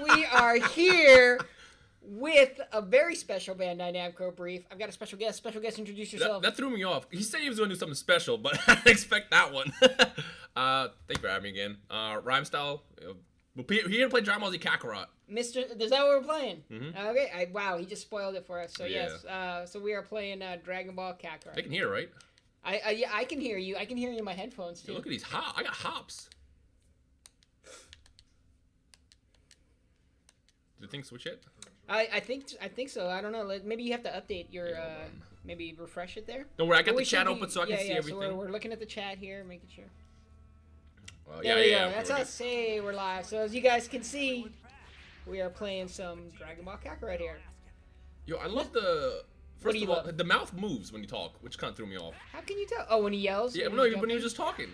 we are here with a very special Bandai Namco brief. I've got a special guest. Special guest, introduce yourself. That threw me off. He said he was going to do something special, but I didn't expect that one. Thank you for having me again. Rhyme style. We're here to play Dragon Ball Z Kakarot. Is that what we're playing? Okay. Wow, he just spoiled it for us. So Yeah. yes. So we are playing Dragon Ball Kakarot. They can hear, right? Yeah, I can hear you. I can hear you in my headphones too. Hey, look at these hops. I got hops. Do the thing switch it? I think so. I don't know. Maybe you have to update your maybe refresh it there. Don't worry, I got the chat open so I can see everything. So we're looking at the chat here, making sure. There we go. That's us. Hey, we're live. So as you guys can see, we are playing some Dragon Ball Kakarot here. Yo, I love the. First of all, the mouth moves when you talk, which kind of threw me off. How can you tell? Oh, when he yells? Yeah, no, when he was just talking.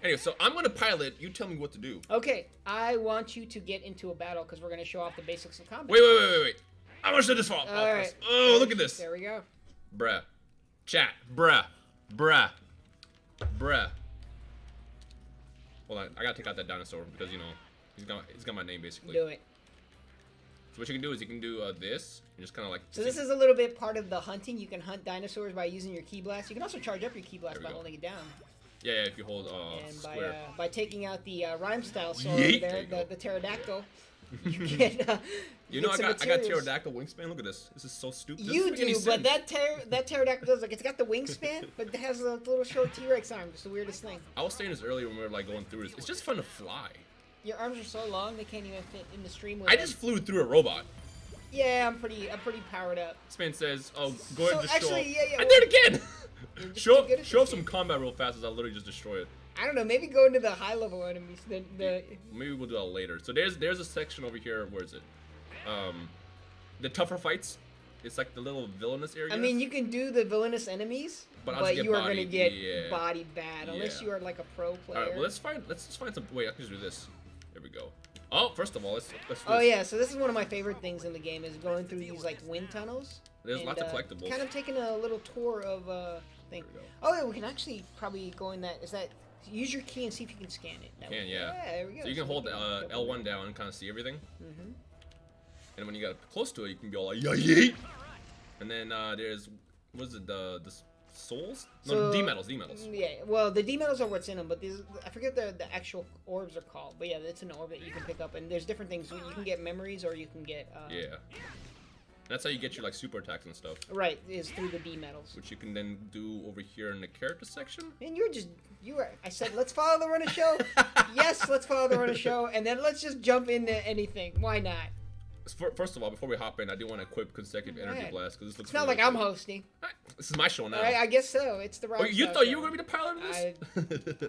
Anyway, so I'm going to pilot. You tell me what to do. Okay, I want you to get into a battle because we're going to show off the basics of combat. Wait. I want to show this off. All right. Oh, look at this. There we go. Bruh. Chat. Bruh. Hold on, I got to take out that dinosaur because, you know, he's got my name basically. Do it. So what you can do is you can do this. You just kind of like. So this is a little bit part of the hunting. You can hunt dinosaurs by using your ki blast. You can also charge up your ki blast by holding it down. Yeah, if you hold and square. by taking out the rhyme style sword there, the pterodactyl, you get. You know, I got pterodactyl wingspan. Look at this. This is so stupid. You do, but that pterodactyl does like it's got the wingspan, but it has a little short T-Rex arm. It's the weirdest thing. I was saying this earlier when we were like going through this. It's just fun to fly. Your arms are so long they can't even fit in the stream with I just flew through a robot. Yeah, I'm pretty powered up. This man says, "Oh, go ahead and destroy." Actually, yeah. I did it again. Show some combat real fast, as I literally just destroy it. I don't know. Maybe go into the high level enemies. Maybe we'll do that later. So there's a section over here. Where is it? The tougher fights. It's like the little villainous area. I mean, you can do the villainous enemies, but you are gonna get bodied bad unless you are like a pro player. All right, well let's just find some. Wait, I can just do this. There we go. Oh, first of all, let's oh yeah, so this is one of my favorite things in the game is going through these like wind tunnels. There's lots of collectibles. Kind of taking a little tour of thing. Oh yeah, we can actually probably go in that. Use your key and see if you can scan it. Yeah. Yeah, there we go. So you can hold L1 down and kind of see everything. And when you get close to it, you can be all like yay. And then there's the souls? No, D medals. Yeah, well, the D medals are what's in them, but I forget the actual orbs are called. But yeah, it's an orb that you can pick up, and there's different things. You can get memories, or you can get. Yeah. That's how you get your like super attacks and stuff. Right, is through the D medals. Which you can then do over here in the character section. And I said, let's follow the run of show. Yes, let's follow the run of show, and then let's just jump into anything. Why not? First of all, before we hop in, I do want to equip consecutive energy blast because this looks. It's not really like I'm hosting. This is my show now. I guess so. It's the right. Oh, you thought you were gonna be the pilot of this? All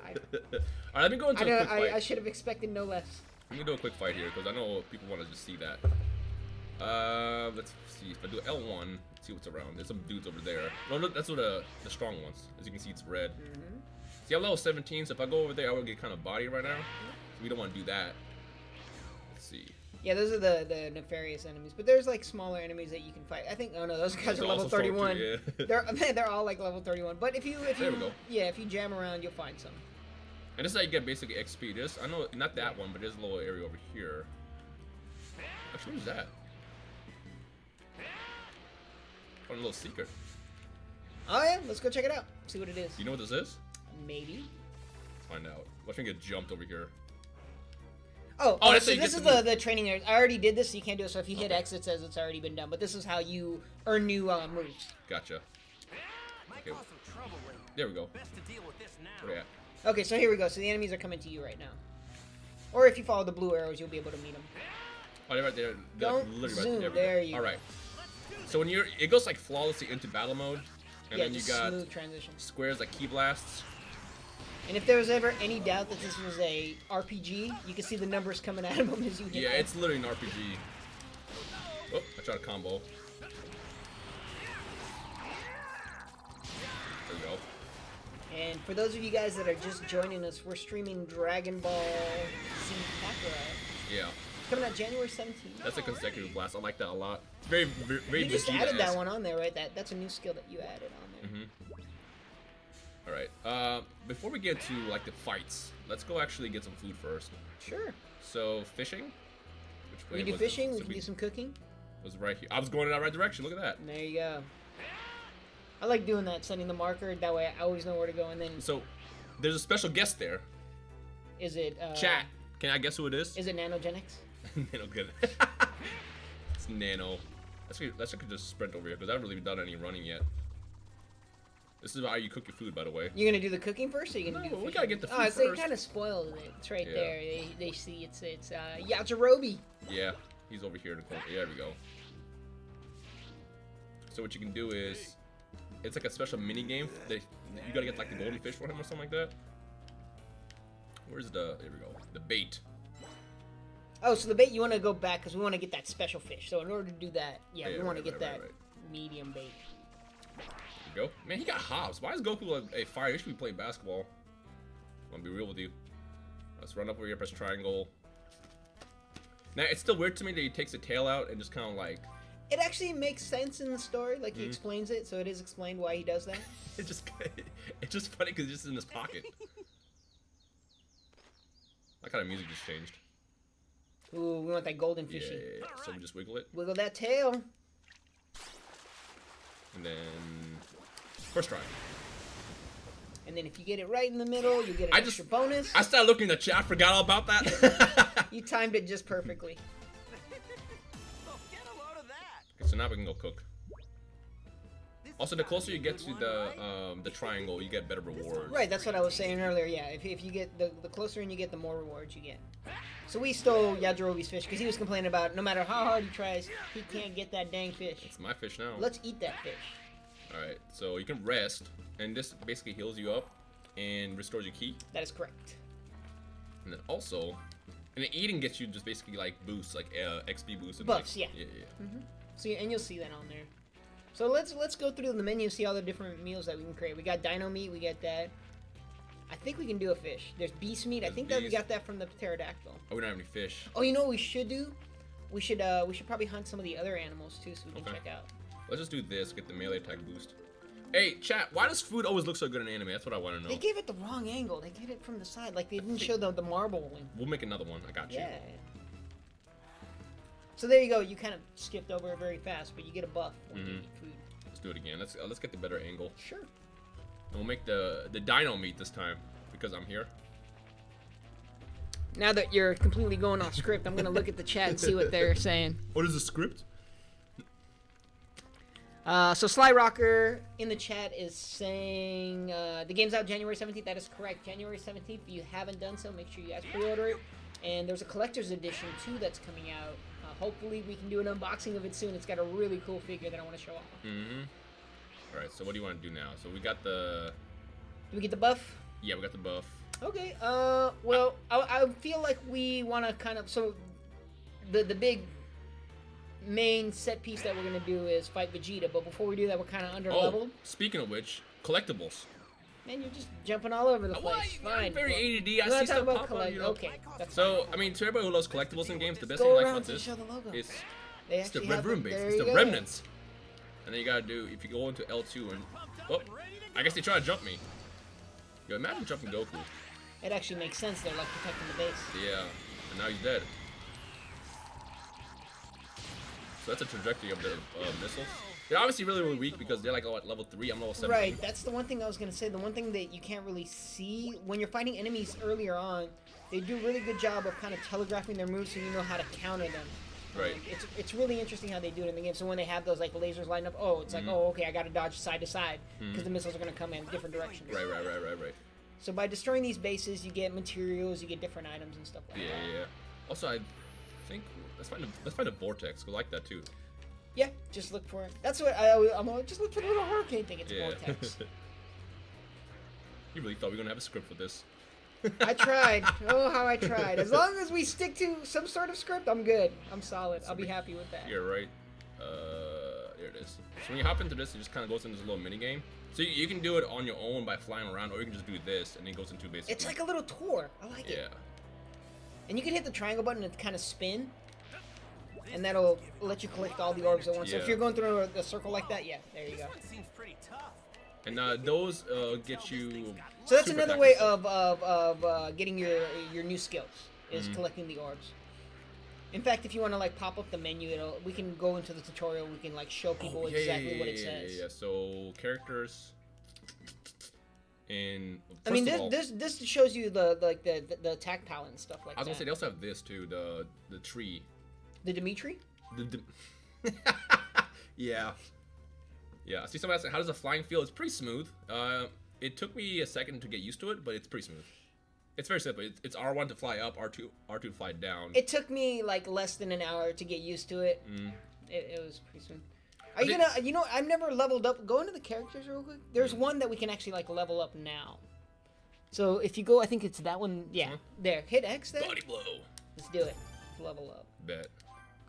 right, let me go into a quick fight. I should have expected no less. Let me do a quick fight here because I know people want to just see that. Let's see if I do L1. Let's see what's around. There's some dudes over there. No, look, that's what the strong ones. As you can see, it's red. See, I'm level 17, so if I go over there, I will get kind of body right now. So we don't want to do that. Let's see. Yeah, those are the nefarious enemies, but there's like smaller enemies that you can fight. I think those guys are level 31. Too, yeah. they're all like level 31. But if you jam around, you'll find some. And this is how you get basically XP. I know not that one, but there's a little area over here. Actually, what's that? Found a little secret. Oh yeah, let's go check it out. See what it is. You know what this is? Maybe. Let's find out. Watch me get jumped over here. So this is the training area. I already did this, so you can't do it. So if you hit X, it says it's already been done. But this is how you earn new moves. Gotcha. Okay. There we go. Where at? Okay, so here we go. So the enemies are coming to you right now. Or if you follow the blue arrows, you'll be able to meet them. Oh, they're right there. Don't zoom. Right there you go. All right. So when it goes like flawlessly into battle mode, and then you got smooth transition. Squares like key blasts. And if there was ever any doubt that this was a RPG, you can see the numbers coming out of them as you hit. Yeah, it's literally an RPG. Oh, I tried a combo. There we go. And for those of you guys that are just joining us, we're streaming Dragon Ball Z Kakarot. Yeah. Coming out January 17th. That's a consecutive blast. I like that a lot. It's very You just added that one on there, right? That's a new skill that you added on there. All right. Before we get to like the fights, let's go actually get some food first. Sure. So fishing. Which We way can do was it? fishing. We So can do some cooking. It was right here. I was going in that right direction. Look at that. There you go. I like doing that, setting the marker. That way I always know where to go. And then... So, there's a special guest there. Is it... Chat. Can I guess who it is? Is it Nanogenics? Nano, good. It's Nano. Let's just sprint over here, because I haven't really done any running yet. This is how you cook your food, by the way. You're gonna do the cooking first, or you gonna do the we fishing? gotta get the food Oh, first. they kind of spoiled it. It's right there. They see it's Yajirobe. Yeah, he's over here in the corner. Yeah, there we go. So what you can do is, it's like a special mini game. You gotta get like the golden fish for him or something like that. Where's the? There we go. The bait. Oh, so the bait, you want to go back because we want to get that special fish. So in order to do that, we want to get that medium bait. There you go. Man, he got hops. Why is Goku like a fire? He should be playing basketball. I'm gonna be real with you. Let's run up over here, press triangle. Now, it's still weird to me that he takes the tail out and just kind of like... It actually makes sense in the story. Like, he explains it, so it is explained why he does that. It's just funny because it's just in his pocket. That kind of music just changed. Ooh, we want that golden fishy. Yeah. So we just wiggle it. Wiggle that tail. And then... First try. And then if you get it right in the middle, you get an extra bonus. I started looking at the chat. I forgot all about that. You timed it just perfectly. Okay, so now we can go cook. Also, the closer you get to the triangle, you get better rewards. Right, that's what I was saying earlier. Yeah, if you get the closer in you get, the more rewards you get. So we stole Yajirobe's fish because he was complaining about no matter how hard he tries, he can't get that dang fish. It's my fish now. Let's eat that fish. Alright, so you can rest, and this basically heals you up and restores your ki. That is correct. And then also, and the eating gets you just basically like boosts, like XP boosts. And buffs, like, yeah. So and you'll see that on there. So let's go through the menu and see all the different meals that we can create. We got dino meat, we got that. I think we can do a fish. There's beast meat. I think that we got that from the pterodactyl. Oh, we don't have any fish. Oh, you know what we should do? We should probably hunt some of the other animals too, so we can check out. Let's just do this, get the melee attack boost. Hey, chat, why does food always look so good in anime? That's what I want to know. They gave it the wrong angle. They gave it from the side. Like, they didn't show the marble one. We'll make another one. I got you. Yeah. So there you go. You kind of skipped over it very fast, but you get a buff when you eat food. Let's do it again. Let's get the better angle. Sure. And we'll make the dino meat this time, because I'm here. Now that you're completely going off script, I'm going to look at the chat and see what they're saying. What is the script? So Sly Rocker in the chat is saying the game's out January 17th. That is correct. January 17th. If you haven't done so, make sure you guys pre-order it. And there's a collector's edition too that's coming out. Hopefully we can do an unboxing of it soon. It's got a really cool figure that I want to show off. All right. So what do you want to do now? So we got the. Do we get the buff? Yeah, we got the buff. Okay. Well, I feel like we want to kind of the big main set piece that we're gonna do is fight Vegeta, but before we do that, we're kind of under leveled. Speaking of which, collectibles. Man, you're just jumping all over the place. Fine. I'm very ADD. I see stuff pop up, you know. Okay. So, I mean, to everybody who loves collectibles in games, the best thing I like about this is it's the Red Room base. It's the remnants. And then you gotta do, if you go into L2 and, oh, I guess they try to jump me. Yo, imagine jumping Goku. It actually makes sense. They're like protecting the base. Yeah, and now he's dead. So that's a trajectory of the missiles. They're obviously really, really weak because they're like at level 3, I'm level 7. Right, that's the one thing I was going to say. The one thing that you can't really see when you're fighting enemies earlier on, they do a really good job of kind of telegraphing their moves so you know how to counter them. Right. It's really interesting how they do it in the game. So when they have those like lasers lined up, oh, it's like, oh, okay, I got to dodge side to side because the missiles are going to come in different directions. Right. So by destroying these bases, you get materials, you get different items and stuff like that. Yeah. Also, I think let's find a vortex. We like that too. Yeah, just look for it. That's what I'm always just look for the little hurricane thing. It's a vortex. You really thought we were gonna have a script for this? I tried. Oh, how I tried. As long as we stick to some sort of script, I'm good. I'm solid. I'll be happy with that. You're right. There it is. So when you hop into this, it just kind of goes into this little mini game. So you can do it on your own by flying around, or you can just do this, and it goes into basically. It's like a little tour. I like it. Yeah. And you can hit the triangle button and kind of spin, and that'll let you collect all the orbs at once. So if you're going through a circle like that, yeah, there you go. And those get you. So that's another way of getting your new skills is collecting the orbs. In fact, if you want to like pop up the menu, we can go into the tutorial. We can like show people exactly what it says. Yeah. So characters. And I mean, this shows you the attack palette and stuff like that. I was gonna say they also have this too, the tree. The Dimitri. Yeah. Yeah. I see somebody asking, how does the flying feel? It's pretty smooth. It took me a second to get used to it, but it's pretty smooth. It's very simple. It's R1 to fly up, R2 to fly down. It took me like less than an hour to get used to it. It was pretty smooth. Are you gonna? You know, I've never leveled up. Go into the characters real quick. There's one that we can actually like level up now. So if you go, I think it's that one. Yeah, there. Hit X there. Body blow. Let's do it. Level up. Bet.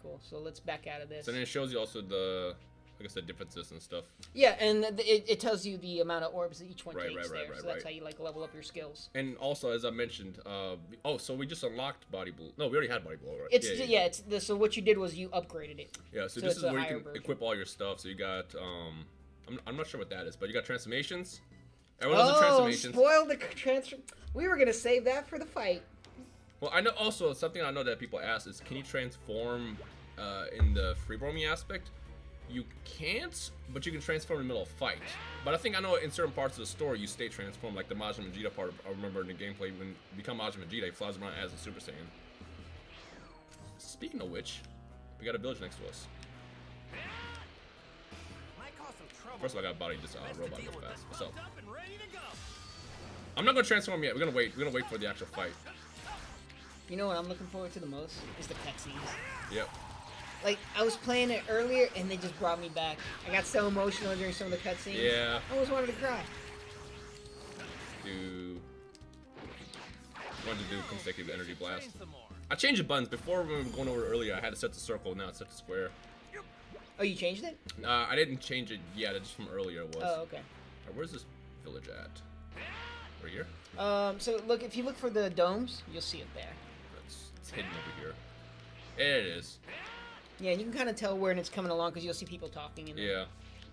Cool. So let's back out of this. So then it shows you also the, I guess, the differences and stuff. Yeah, and it tells you the amount of orbs that each one takes there. Right, so that's how you like level up your skills. And also, as I mentioned, so we just unlocked body blow. No, we already had body blow, right? It's so what you did was you upgraded it. Yeah, so this is where you can equip all your stuff. So you got I'm not sure what that is, but you got transformations. Everyone loves the transformations. Spoiled the transfer. We were gonna save that for the fight. Well, I know also something I know that people ask is, can you transform in the free roaming aspect? You can't, but you can transform in the middle of fight. But I know in certain parts of the story you stay transformed, like the Majin Vegeta part. I remember in the gameplay when you become Majin Vegeta, he flies around as a Super Saiyan. Speaking of which, we got a village next to us. First of all, I got body this robot real fast. What's up? I'm not gonna transform yet. We're gonna wait. We're gonna wait for the actual fight. You know what I'm looking forward to the most is the cutscenes. Yep. Like, I was playing it earlier, and they just brought me back. I got so emotional during some of the cutscenes. Yeah. I almost wanted to cry. Wanted to do consecutive energy blast. I changed the buttons. Before when we were going over earlier, I had to set the circle. Now it's set to square. Oh, you changed it? I didn't change it yet. It's just from earlier it was. Oh, okay. Right, where's this village at? Right here? So look, if you look for the domes, you'll see it there. It's hidden over here. There it is. Yeah, you can kind of tell when it's coming along because you'll see people talking. In there. Yeah.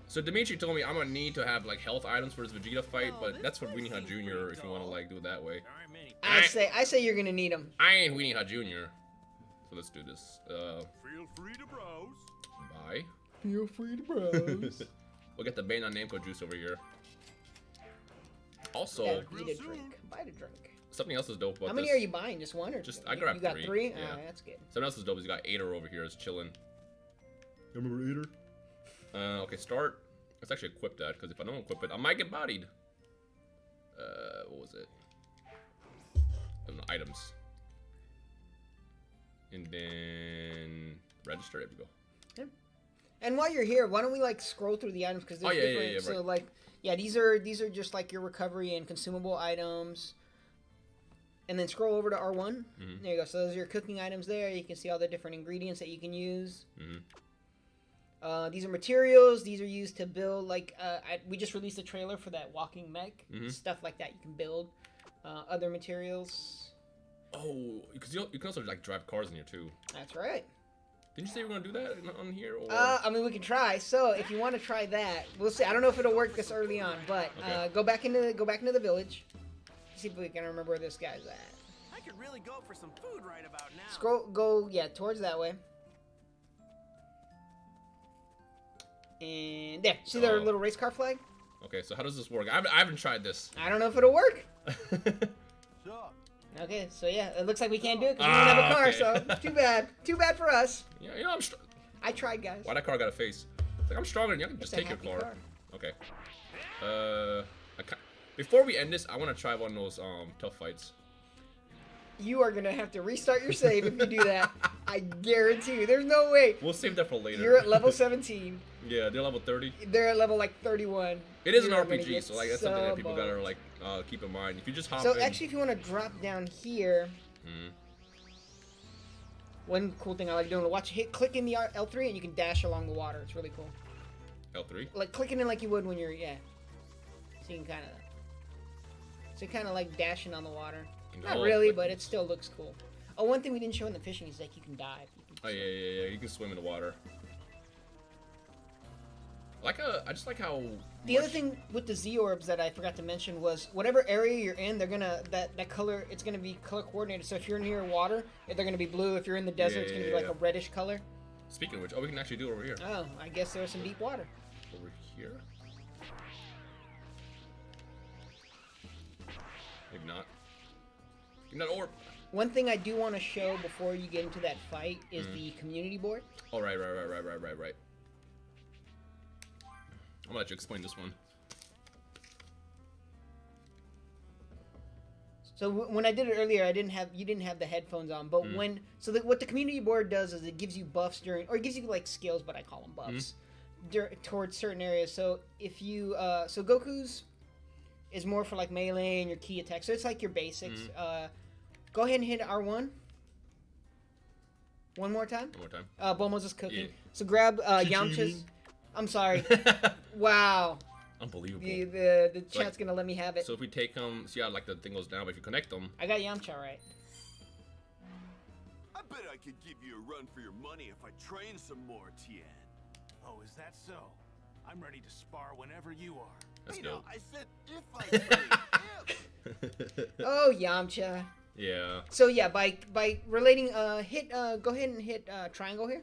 So Dimitri told me I'm gonna need to have like health items for this Vegeta fight, but that's for Weenie Hut Jr. if you want to like do it that way. I say you're gonna need them. I ain't Weenie Hut Jr. So let's do this. Feel free to browse. Bye. Feel free to browse. We'll get the BANDAI NAMCO juice over here. Also, Eat a drink. Buy a drink. Something else is dope about How many this. are you buying? Just one or just two? I grabbed you got three? Yeah. Alright, that's good. Something else is dope is you got Ader over here is chilling. Remember Ader? Okay, start. Let's actually equip that, because if I don't equip it, I might get bodied. What was it? Items. And then register. There we go. Yeah. And while you're here, why don't we like scroll through the items because there's different. Yeah, so right. like, yeah, these are just like your recovery and consumable items. And then scroll over to R1. Mm-hmm. There you go. So those are your cooking items there. You can see all the different ingredients that you can use. Mm-hmm. These are materials. These are used to build, like, we just released a trailer for that walking mech. Mm-hmm. Stuff like that you can build. Other materials. Oh, because you can also like drive cars in here too. That's right. Didn't you say you were gonna do that on here? Or? I mean, we can try. So if you want to try that, we'll see. I don't know if it'll work this early on, but Okay. go back into the village. See if we can remember where this guy's at. I could really go for some food right about now. Go towards that way. And there, see their little race car flag? Okay, so how does this work? I haven't tried this. I don't know if it'll work. Sure. Okay, so yeah, it looks like we can't do it because we don't have a car, okay. so too bad. Too bad for us. Yeah, I'm strong. I tried, guys. Why that car got a face? It's like I'm stronger than you. I can just It's a take your happy car. Okay. Before we end this, I want to try one of those tough fights. You are gonna have to restart your save if you do that. I guarantee you. There's no way. We'll save that for later. You're at level 17. Yeah, they're level 30. They're at level like 31. It is an You're gonna RPG, get so like that's something that people bummed. gotta like keep in mind. If you just hop So in. actually, if you want to drop down here, one cool thing I like doing, click in the L3 and you can dash along the water. It's really cool. L3. Like clicking in like you would when you're So you can kind of like dashing on the water. Not really, but it still looks cool. Oh, one thing we didn't show in the fishing is like you can dive. Oh yeah. You can swim in the water. I just like how. The other thing with the Z orbs that I forgot to mention was whatever area you're in, they're gonna that color. It's gonna be color coordinated. So if you're near water, they're gonna be blue. If you're in the desert, it's gonna be like a reddish color. Speaking of which, we can actually do it over here. Oh, I guess there's some deep water. Over here? Maybe not. Give me that orb. One thing I do want to show before you get into that fight is the community board. Oh, right. I'm gonna let you explain this one. So when I did it earlier, you didn't have the headphones on. But what the community board does is it gives you buffs during, or it gives you like skills, but I call them buffs, towards certain areas. So if you so Goku's is more for like melee and your key attack. So it's like your basics. Go ahead and hit R1. One more time. One more time. Bulma's is cooking. Yeah. So grab Yamcha's. I'm sorry. Wow. Unbelievable. The chat's gonna let me have it. So if we take them, so yeah, like the thing goes down, but if you connect them. I got Yamcha right. I bet I could give you a run for your money if I train some more, Tien. Oh, is that so? I'm ready to spar whenever you are. Let's Hey, go. no, I said if I train. Oh, Yamcha. Yeah. So yeah, by relating, go ahead and hit triangle here.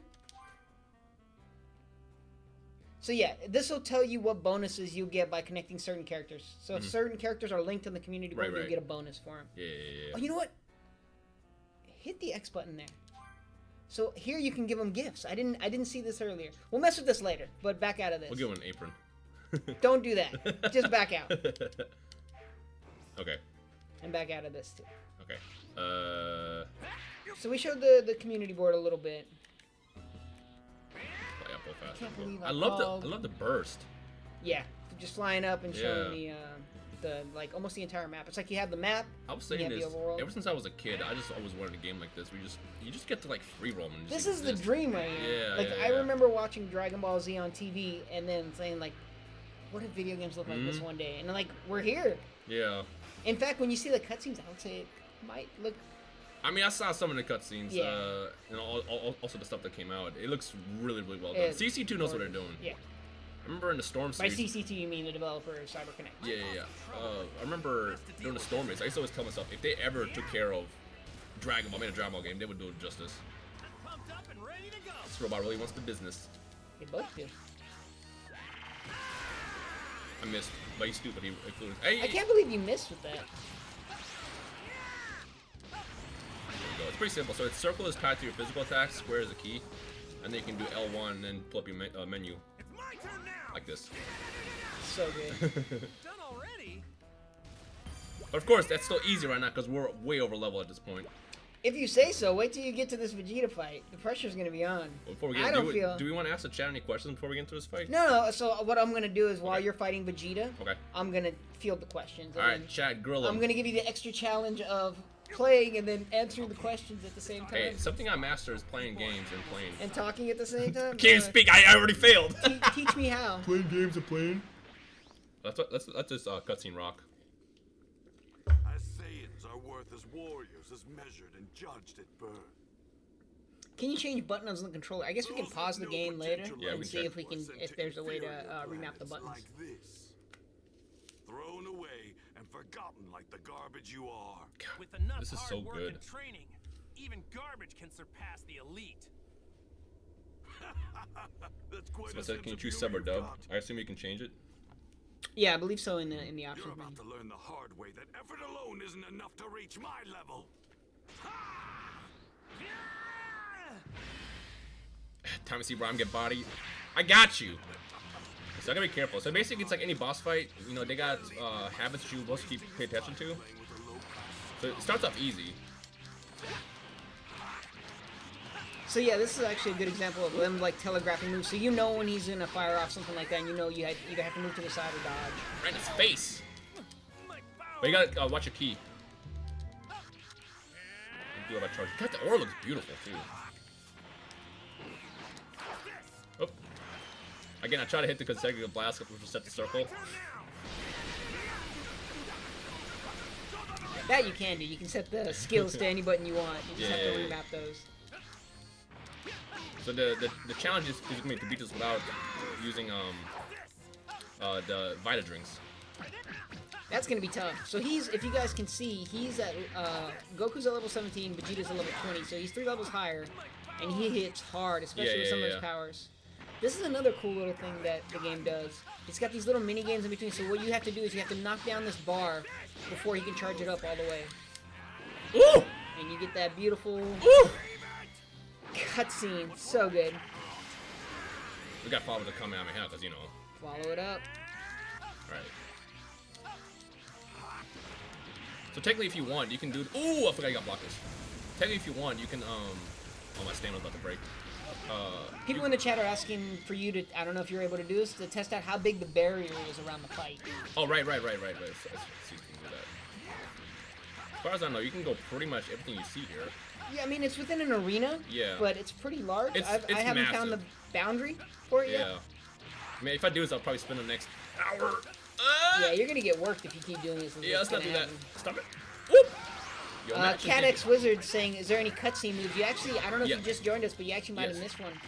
So yeah, this will tell you what bonuses you get by connecting certain characters. So if certain characters are linked in the community board, you get a bonus for them. Yeah. Oh, you know what? Hit the X button there. So here you can give them gifts. I didn't see this earlier. We'll mess with this later, but back out of this. We'll give him an apron. Don't do that. Just back out. Okay. And back out of this too. Okay. So we showed the community board a little bit. Play up real fast. Can't believe I love the burst. Yeah, just flying up and showing the like almost the entire map. It's like you have the map. I was saying you have this the overworld. ever since I was a kid. I just always wanted a game like this. You just get to like free roam. And just This is the dream right here. Yeah, Like yeah, I yeah. remember watching Dragon Ball Z on TV and then saying like, what if video games look like this one day? And like we're here. Yeah. In fact, when you see the cutscenes, I would say it might look. I mean, I saw some of the cutscenes, Yeah. and also the stuff that came out. It looks really, really well done. It's CC2 knows what they're doing. Yeah. I remember in the Storm By series. CC2 you mean the developer of CyberConnect. Yeah. I remember during the Storm race, I used to always tell myself, if they ever took care of Dragon Ball, made a Dragon Ball game, they would do it justice. I'm pumped up and ready to go. This robot really wants the business. They both do. I missed, but he's stupid. He flew. Hey! I can't believe you missed with that. There we go. It's pretty simple. So it's circle is tied to your physical attack, square is a key, and then you can do L1 and then pull up your menu It's my turn now. like this. So good. Done already? But of course, that's still easy right now because we're way over level at this point. If you say so, wait till you get to this Vegeta fight. The pressure's gonna be on. Well, before we I get, don't feel. do we want to ask the chat any questions before we get into this fight? No. So what I'm gonna do is while Okay. you're fighting Vegeta, Okay. I'm gonna field the questions. All right, chat, grill I'm him. gonna give you the extra challenge of playing and then answering the questions at the same time. Hey, something I master is playing games and playing. And talking at the same time. Can't speak. I already failed. Teach me how. Playing games and playing. Let's just cutscene rock. As Saiyans are worth as warriors, as measured and judged at birth. Can you change buttons on the controller? I guess we can pause the game later Yeah, we and can see check. if there's a way to remap the buttons. Like this. Thrown away and forgotten like the garbage you are. With enough This is hard so work good. and training, even garbage can surpass the elite. That's quite So I a said, sense can you of choose humor sub or you've dub? got. I assume you can change it. Yeah, I believe so in the You're options about menu. to learn the hard way that effort alone isn't enough to reach my level. Time to see Ram get bodied. I got you. So I gotta be careful. So basically, it's like any boss fight. You know, they got habits that you're supposed to pay attention to. So it starts off easy. So yeah, this is actually a good example of them like telegraphing moves. So you know when he's gonna fire off something like that, and you know you either have to move to the side or dodge. Right in his face. But you gotta watch your key. Do about charge. God, the aura looks beautiful too. Oh. Again, I try to hit the consecutive blast, which will set the circle. That you can do. You can set the skills to any button you want. You just have to Yeah. remap those. So the challenge is gonna be to beat this without using the Vita drinks. That's gonna be tough. So he's, if you guys can see, he's at Goku's at level 17, Vegeta's at level 20, so he's 3 levels higher, and he hits hard, especially with some of his powers. This is another cool little thing that the game does. It's got these little mini games in between. So what you have to do is you have to knock down this bar before he can charge it up all the way. Ooh! And you get that beautiful Ooh! cutscene. So good. We got followed to come out of my house, because, you know. Follow it up. Alright. So technically, if you want, you can do. Ooh, I forgot you got blockers. Technically, if you want, you can. Oh, my stamina's about to break. People in the chat are asking for you to. I don't know if you're able to do this to test out how big the barrier is around the fight. Oh, right. So, let's see if we can do that. As far as I know, you can go pretty much everything you see here. Yeah, I mean it's within an arena. Yeah. But it's pretty large. It's I haven't found the boundary for it yet. Yeah. I mean, if I do this, I'll probably spend the next hour. Yeah, you're gonna get worked if you keep doing this. Yeah, let's not do that. Happen. Stop it. Whoop! Yo, Cat X Wizard saying, "Is there any cutscene moves?" You actually, I don't know if Yeah. you just joined us, but you actually might have missed one.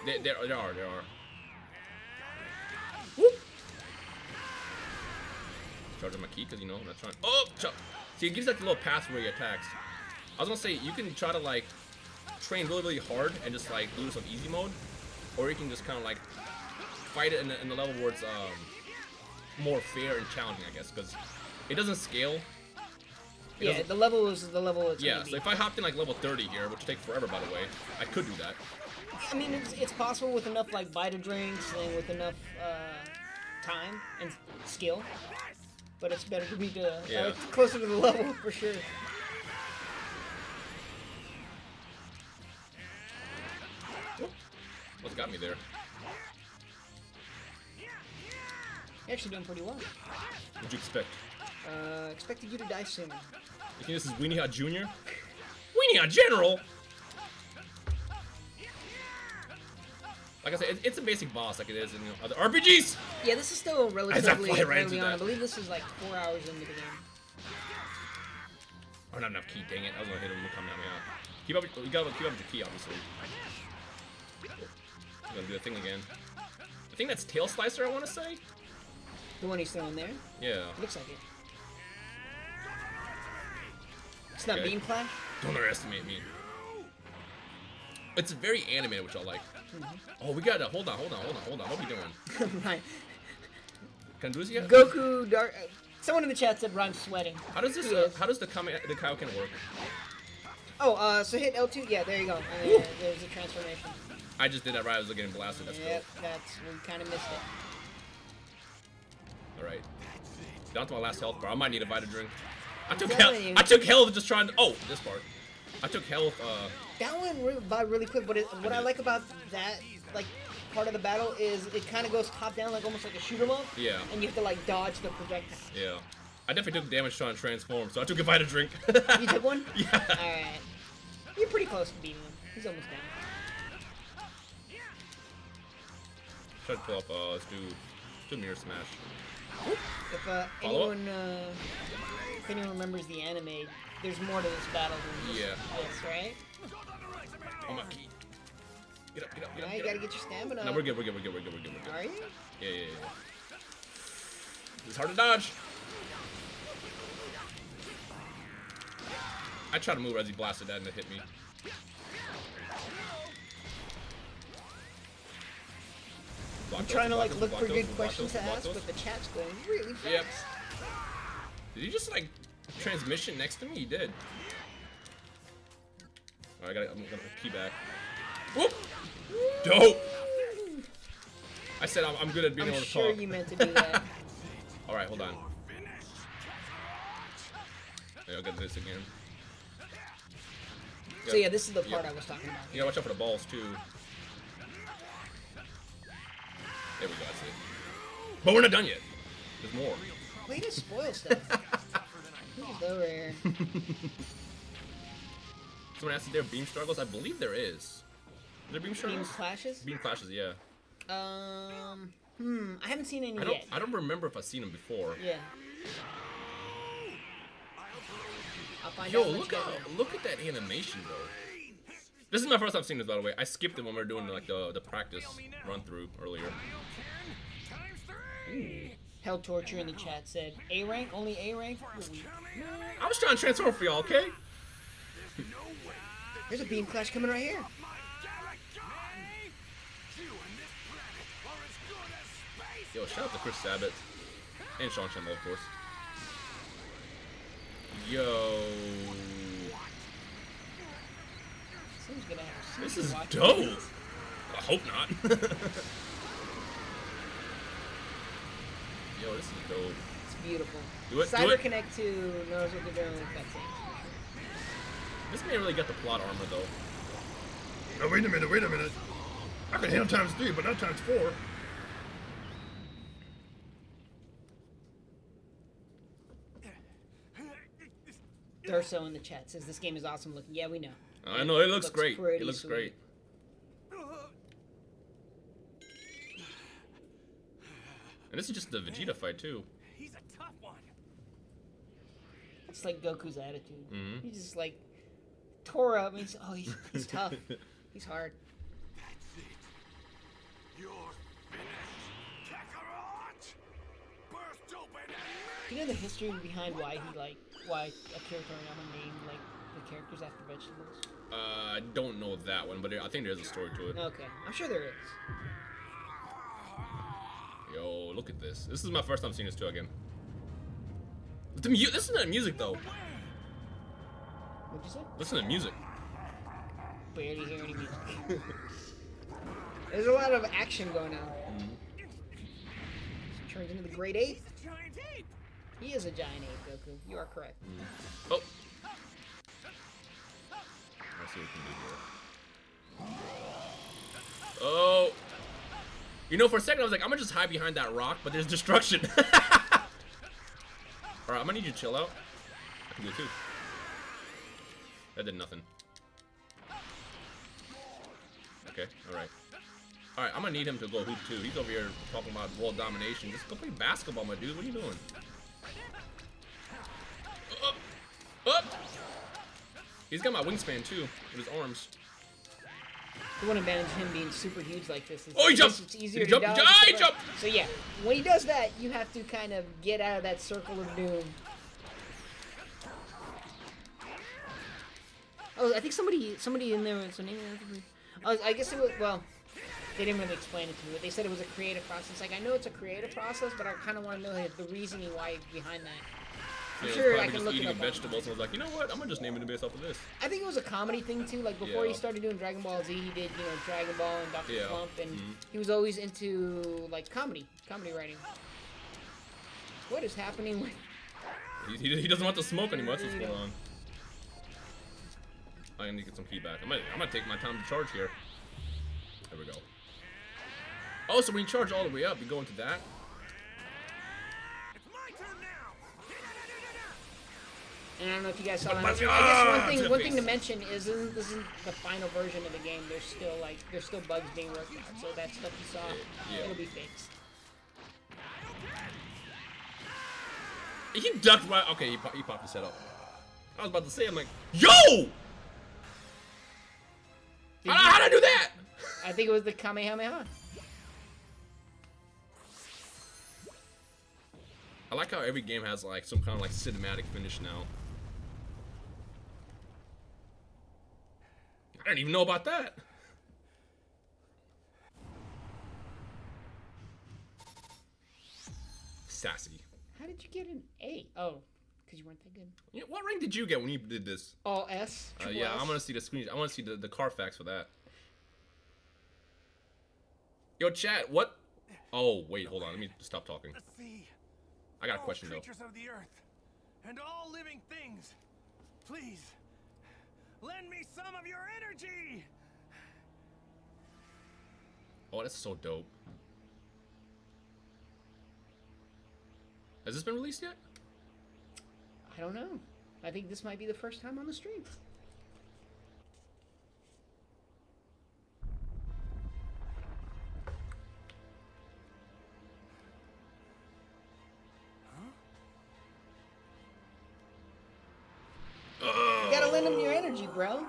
There are. Whoop. Charging my key because, you know, I'm not trying. Oh, see, it gives like a little path where he attacks. I was gonna say you can try to like train really hard and just like do some easy mode, or you can just kind of like fight it in the level where it's more fair and challenging, I guess, because it doesn't scale. Yeah, the level is the level it's Yeah, gonna be. so if I hopped in like level 30 here, which would take forever, by the way, I could do that. I mean, it's possible with enough like Vita drinks and with enough time and skill, but it's better to be closer to the level for sure. What's got me there? You're actually doing pretty well. What'd you expect? Expected you to die sooner. You think this is Weenie Hot Jr.? Weenie Hot General! Like I said, it's a basic boss like it is in other RPGs! Yeah, this is still relatively fly right into early on. I that. believe this is like 4 hours into the game. I don't have enough key, dang it. I was gonna hit him and come at me out. Keep up with your key, obviously. I'm gonna do the thing again. I think that's Tail Slicer, I wanna say? The one he's throwing there? Yeah. Looks like it. It's not Okay. Beam Clash? Don't underestimate me. It's very animated, which I like. Oh, we gotta hold on. What are we doing? Right. Can I do this yet? Goku Dark. Someone in the chat said Rhyme's sweating. How does this? He is. How does the Kaioken work? Oh, so hit L2. Yeah, there you go. And then there's a transformation. I just did that right. I was getting blasted. That's Yep, we kind of missed it. cool. All right. Down to my last health bar. I might need a Vita drink. I took telling you. I took health just trying to. Oh, this part. I took health. That went by really quick, but what I like about that, like, part of the battle is it kind of goes top down, like almost like a shoot 'em up. Yeah. And you have to like dodge the projectile. Yeah. I definitely took damage trying to transform, so I took a Vita drink. You took one? Yeah. All right. You're pretty close to beating him. He's almost down. Try to pull up. Let's do mirror smash. If Follow up? anyone remembers the anime, there's more to this battle than just Yeah. this, right? Oh my key. Get up. Now you gotta get your stamina. No, we're good. We're good. Are you? Yeah. It's hard to dodge. I tried to move as he blasted that and it hit me. I'm trying to like look for good questions to ask, but the chat's going really fast. Yep. Did he just like transmission next to me? He did. Alright, I'm gonna key back. Whoop! Dope! I said I'm good at being I'm able to sure talk. you meant to do that. Alright, hold on. Yeah, I'll get this again. So yeah, this is the part I was talking about. You gotta watch out for the balls too. There we go, that's it. But we're not done yet. There's more. Way to spoil stuff. He's over here. Someone asked if there are beam struggles. I believe there is. Is there beam Beam struggles? clashes? Beam clashes, yeah. I haven't seen any yet. I don't remember if I've seen them before. Yeah. I'll find Yo, out. look at that animation though. This is my first time seeing this, by the way. I skipped it when we were doing like the practice run through earlier. Hell Torture in the chat said, A rank? Only A rank? You're weak. I was trying to transform for y'all, okay? There's a beam clash coming right here. Yo, shout out to Chris Sabat. And Sean Shenmue, of course. Yo. Someone's gonna have This is watch dope. this. I hope not. Yo, this is dope. It's beautiful. Do it, do Cyber it. Connect 2 knows what they're doing with that thing. This man really got the plot armor, though. Now wait a minute. I can handle ×3, but not ×4. Durso in the chat says this game is awesome looking. Yeah, we know. I know, it looks great. pretty It looks sweet. great. And this is just the Vegeta fight, too. He's a tough one. It's like Goku's attitude. Mhm. He's just like tore up. And he's tough. He's hard. That's it. You're finished. Kakarot! Burst open and Do you know the history behind why Akira Toriyama named like the characters after vegetables? I don't know that one, but I think there's a story to it. Okay, I'm sure there is. Yo, look at this. This is my first time seeing this too again. Listen to the music, though. What'd you say? Listen to the music. Barely hear any music. There's a lot of action going on. Turns into the Great Ape. He's a giant ape. He is a giant ape, Goku. You are correct. Oh. Let's see what we can do here. Oh. You know, for a second I was like, I'm gonna just hide behind that rock, but there's destruction. Alright, I'm gonna need you to chill out. I can do it too. That did nothing. Okay, alright. Alright, I'm gonna need him to go hoop too. He's over here talking about world domination. Just go play basketball, my dude. What are you doing? Up! Up! He's got my wingspan too, with his arms. The one advantage of him being super huge like this is Oh, he jumped! it's easier He to jumped! dodge. Ah, he jumped! So yeah, when he does that, you have to kind of get out of that circle of doom. Oh, I think somebody in there was name. I guess it was, well, they didn't really explain it to me, but they said it was a creative process. Like, I know it's a creative process, but I kind of want to know the reasoning why behind that. I'm Yeah, sure I probably can just look it eating up. vegetables. I was like, you know what? I'm gonna just name it based off of this. I think it was a comedy thing too. Like before he Yeah. started doing Dragon Ball Z, he did Dragon Ball and Dr. Yeah. Slump, and he was always into like comedy writing. What is happening with? He doesn't want to smoke anymore. That's what's going on. I need to get some key back. I'm gonna take my time to charge here. There we go. Oh, so when you charge all the way up, you go into that. It's my turn now. And I don't know if you guys saw that. I Let's guess go! one thing to mention is this isn't the final version of the game. There's still bugs being worked on. So that stuff you saw, Yeah. it'll be fixed. He ducked right. Okay, he popped his head up. I was about to say, I'm like, yo! How'd I do that? I think it was the Kamehameha. I like how every game has like some kind of like cinematic finish now. I didn't even know about that. Sassy. How did you get an A? Oh, because you weren't that good. Yeah, what rank did you get when you did this? All S. Triple Yeah, S. I'm gonna see the screen. I want to see the Carfax for that. Yo, chat. What? Oh, wait, hold on. Let me stop talking. The sea. I got a all question though. creatures of the earth, and all living things. Please, lend me some of your energy. Oh, that's so dope. Has this been released yet? I don't know. I think this might be the first time on the stream. You gotta lend him your energy, bro.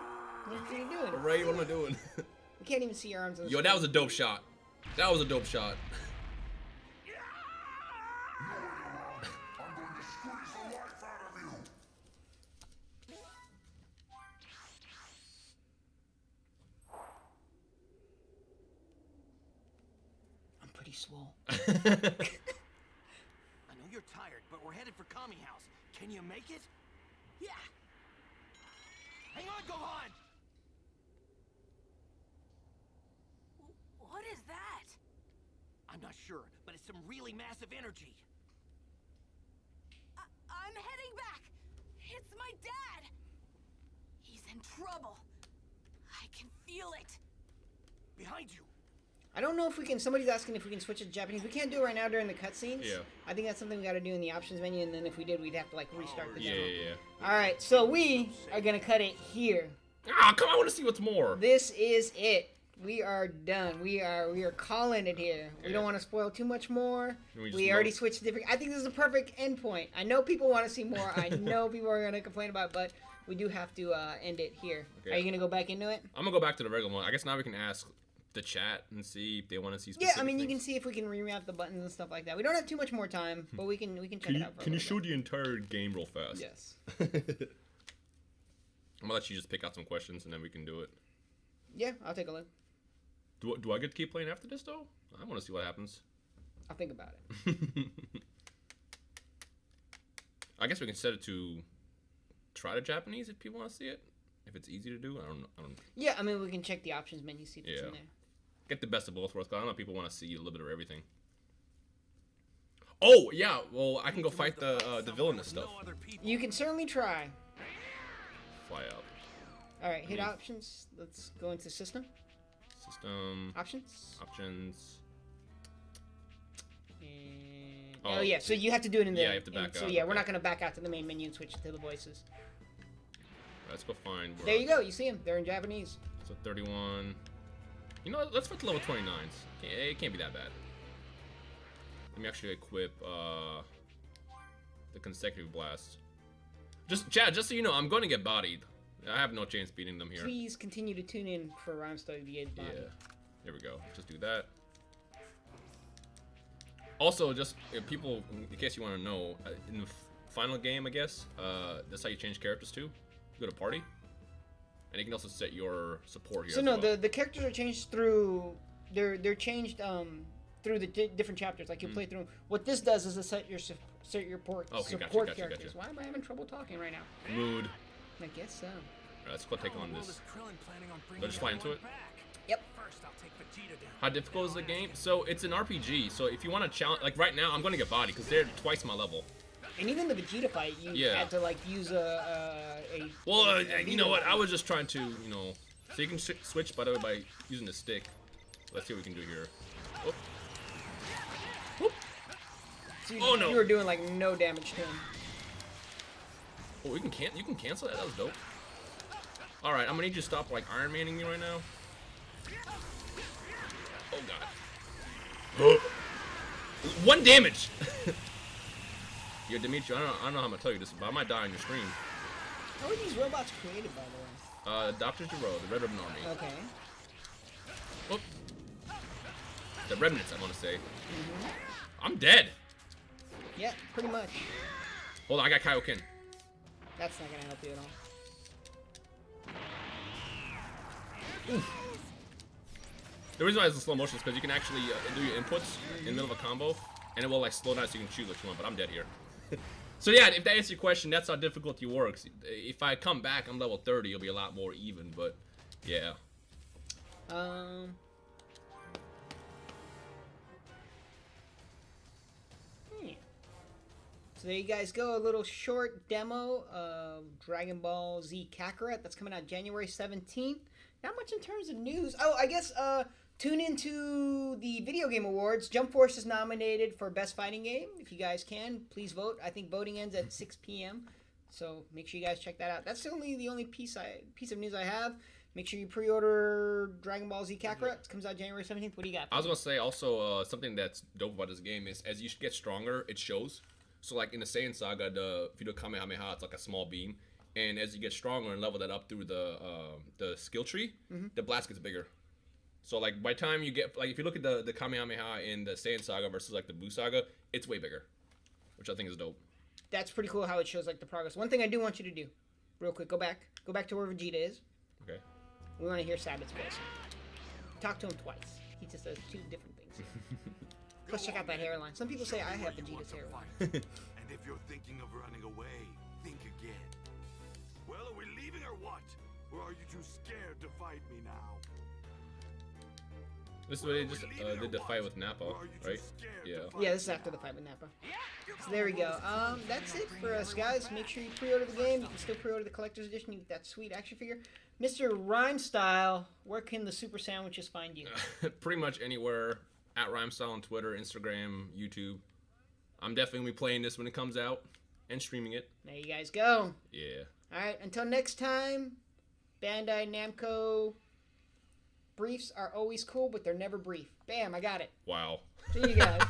What are you doing? Ray, what am I doing? You can't even see your arms on the Yo, that was a dope shot. That was a dope shot. squeeze the life out of you. I'm pretty swole. I know you're tired, but we're headed for Kami House. Can you make it? Yeah. Hang on, Gohan! What is that? I'm not sure, but it's some really massive energy. I'm heading back. It's my dad. He's in trouble. I can feel it. Behind you. I don't know if we can. Somebody's asking if we can switch it to Japanese. We can't do it right now during the cutscenes. Yeah. I think that's something we got to do in the options menu, and then if we did, we'd have to like restart the Yeah, demo. yeah. All right, so we are gonna cut it here. Ah, come on! I want to see what's more. This is it. We are done. We are calling it here. We don't want to spoil too much more. We already switched to different. I think this is a perfect end point. I know people want to see more. I know people are gonna complain about it, but we do have to end it here. Okay. Are you gonna go back into it? I'm gonna go back to the regular one. I guess now we can ask the chat and see if they want to see. Yeah, Specific I mean, you can things. see if we can remap the buttons and stuff like that. We don't have too much more time, but we can check it out. For a little bit. the entire game real fast? Yes. I'm gonna let you just pick out some questions and then we can do it. Yeah, I'll take a look. Do I get to keep playing after this though? I want to see what happens. I'll think about it. I guess we can set it to try the Japanese if people want to see it. If it's easy to do, I don't. Yeah, I mean, we can check the options menu, see if it's Yeah. in there. Get the best of both worlds. 'Cause I know people want to see a little bit of everything. Oh yeah, well I can go fight the villainous stuff. No other people. You can certainly try. Fly out. All right, hit options. Let's go into system. System. Options. Options. And... Oh, Oh, yeah, so you have to do it in the... yeah, you have to back So out, yeah, we're okay. not going to back out to the main menu and switch to the voices. Let's go find. There you go. You see them. They're in Japanese. So 31. You know, what, let's fight the level 29s. It can't be that bad. Let me actually equip the consecutive blast. Chad, just so you know, I'm going to get bodied. I have no chance beating them here. Please continue to tune in for Rhymestar to get body. Yeah. There we go. Just do that. Also, just if people, in case you want to know, in the final game, I guess, that's how you change characters too. You go to party, and you can also set your support here. So as no, well. the characters are changed through... They're changed through the different chapters. Like you play through 'em. What this does is it set your support Okay, gotcha, support gotcha, characters. gotcha. Why am I having trouble talking right now? Mood. I guess so. Alright, let's go take How in on the world this. is Krillin planning on bringing Let's just fly into everyone it. back? Yep. First, I'll take Vegeta down. How difficult is the game? So it's an RPG. So if you want to challenge, like right now, I'm going to get bodied because they're twice my level. And even the Vegeta fight, you Yeah. had to like use a Well, a you know what? leader. I was just trying to, you know, so you can switch by the way by using the stick. Let's see what we can do here. Oh. Whoop. So Oh, no. You were doing like no damage to him. Oh, you can cancel that. That was dope. All right, I'm gonna need you to stop like Iron Manning me right now. Oh god. 1 damage. Yo, Dimitri, I don't know how I'm gonna tell you this, but I might die on your stream. How were these robots created, by the way? Dr. Giro, the Red Ribbon Army. Okay. Oh. The Remnants, I want to say. I'm dead. Yeah, pretty much. Hold on, I got Kaioken. That's not gonna help you at all. The reason why it's in slow motion is because you can actually do your inputs in the middle of a combo, and it will like slow down so you can choose what you want. But I'm dead here. So yeah, if that answers your question, that's how difficulty works. If I come back, I'm level 30. It'll be a lot more even. But yeah. So there you guys go. A little short demo of Dragon Ball Z Kakarot. That's coming out January 17th. Not much in terms of news. Oh, I guess tune into the Video Game Awards. Jump Force is nominated for Best Fighting Game. If you guys can, please vote. I think voting ends at 6 p.m. So make sure you guys check that out. That's the only piece of news I have. Make sure you pre-order Dragon Ball Z Kakarot. It comes out January 17th. What do you got? I was gonna say also something that's dope about this game is as you get stronger, it shows. So like in the Saiyan Saga, if you do Kamehameha, it's like a small beam, and as you get stronger and level that up through the skill tree, the blast gets bigger. So like by the time you get like if you look at the Kamehameha in the Saiyan Saga versus like the Buu Saga, it's way bigger, which I think is dope. that's pretty cool how it shows like the progress. One thing I do want you to do, real quick, go back to where Vegeta is. Okay. We want to hear Sabbath's voice. Talk to him twice. He just does two different things. Plus, check out that hairline. Some people say I have Vegeta's hairline. And if you're thinking of running away, think again. Well, are we leaving or what? Or are you too scared to fight me now? This is what they just did the fight with Nappa, right? Yeah. Yeah, this is after the fight with Nappa. So there we go. That's it for us, guys. Make sure you pre-order the game. You can still pre-order the collector's edition. You get that sweet action figure. Mr. Rhymestyle, where can the Super Sandwiches find you? Pretty much anywhere. At Rhymestyle on Twitter, Instagram, YouTube. I'm definitely gonna be playing this when it comes out and streaming it. There you guys go. Yeah. Alright, until next time, Bandai Namco briefs are always cool, but they're never brief. Bam, I got it. Wow. See you guys.